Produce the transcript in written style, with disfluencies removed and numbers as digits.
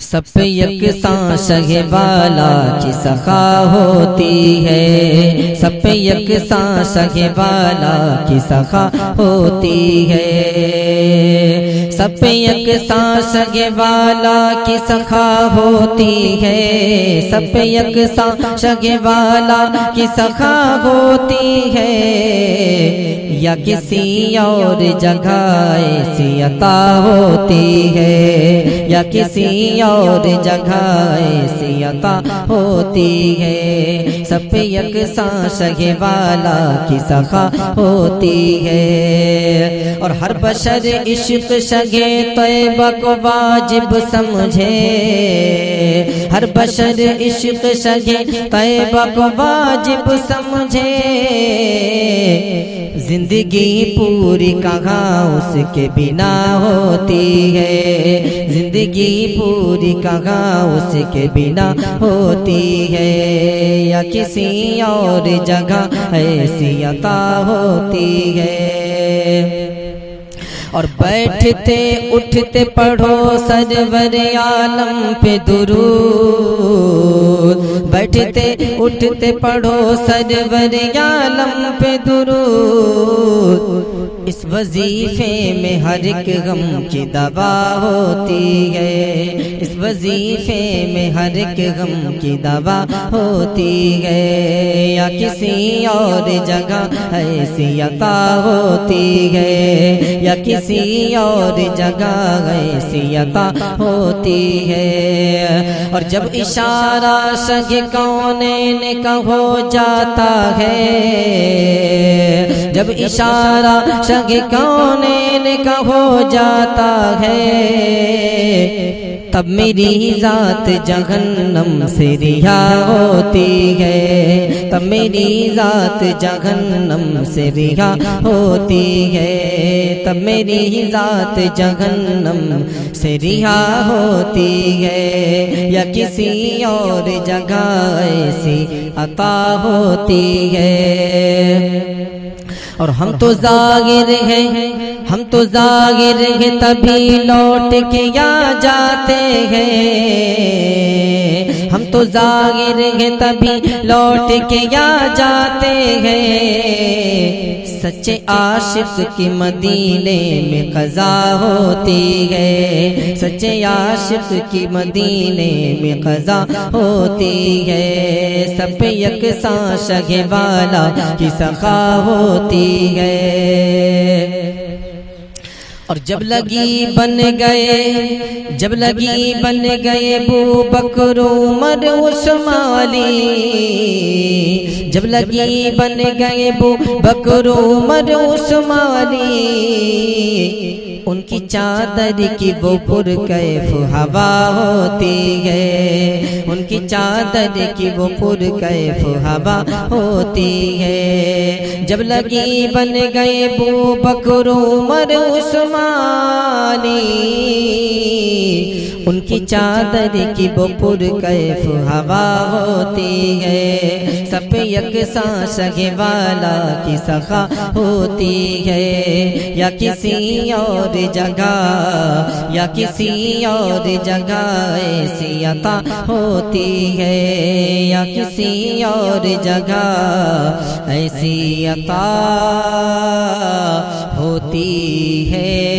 سب پہ یکساں شہ والا کی سخا ہوتی ہے، سب پہ یکساں شہ والا کی سخا ہوتی ہے، سب پہ یکساں شہ والا کی سخا ہوتی ہے، سب پہ یکساں شہ والا کی سخا ہوتی ہے، یا کسی اور جگہ ایسی عطا ہوتی ہے، یا کسی اور جگہ ایسی عطا ہوتی ہے، سب پہ یکساں شہ والا کی سخا ہوتی ہے، اور ہر بشر عشق شہ طیبہ کو واجب سمجھے، ہر بشر عشق شہ طیبہ کو واجب سمجھے، زندگی پوری کہاں اس کے بنا ہوتی ہے، زندگی پوری کہاں اس کے بنا ہوتی ہے، یا کسی اور جگہ ایسی عطا ہوتی ہے، اور بیٹھتے اٹھتے پڑھو سرور عالم پہ درود، بیٹھتے اٹھتے پڑھو سرور عالم پہ درود، اس وظیفے میں ہر ایک غم کی دوا ہوتی ہے، اس وظیفے میں ہر ایک غم کی دوا ہوتی ہے، یا کسی اور جگہ ایسی عطا ہوتی ہے، یا کسی اور جگہ ایسی عطا ہوتی ہے، اور جب اشارہ شہ کونین کا ہو جاتا ہے، جب اشارہ شہ کونین کا ہو جاتا ہے، تب میری ذات جہنم سے رہا ہوتی ہے، تب میری ذات جہنم سے رہا ہوتی ہے، تب میری ذات جہنم سے رہا ہوتی ہے، یا کسی اور جگہ ایسی عطا ہوتی ہے، اور ہم تو ظاہر ہیں، ہم تو ظاہر ہیں تبھی لوٹ کے آ جاتے ہیں، ہم تو ظاہر ہیں تبھی لوٹ کے آ جاتے ہیں، سچے عاشق کی مدینے میں قضا ہوتی ہے، سچے عاشق کی مدینے میں قضا ہوتی ہے، سب پہ یکساں شہ والا کی سخا ہوتی ہے، اور جب لگی بن گئے، جب لگی بن گئے ابو بکر عمر عثمانی، جب لگی بن گئے ابو بکر عمر عثمانی، ان کی چادر کی وہ پرکیف ہوا ہوتی ہے، ان کی چادر کی وہ پرکیف ہوا ہوتی ہے، جب لگی بن گئے ابو بکر عمر عثمانی، ان کی چادر کی وہ پرکیف ہوا ہوتی ہے، سب پہ یکساں شہ والا کی سخا ہوتی ہے، یا کسی اور جگہ، یا کسی اور جگہ ایسی عطا ہوتی ہے، یا کسی اور جگہ ایسی عطا ہوتی ہے۔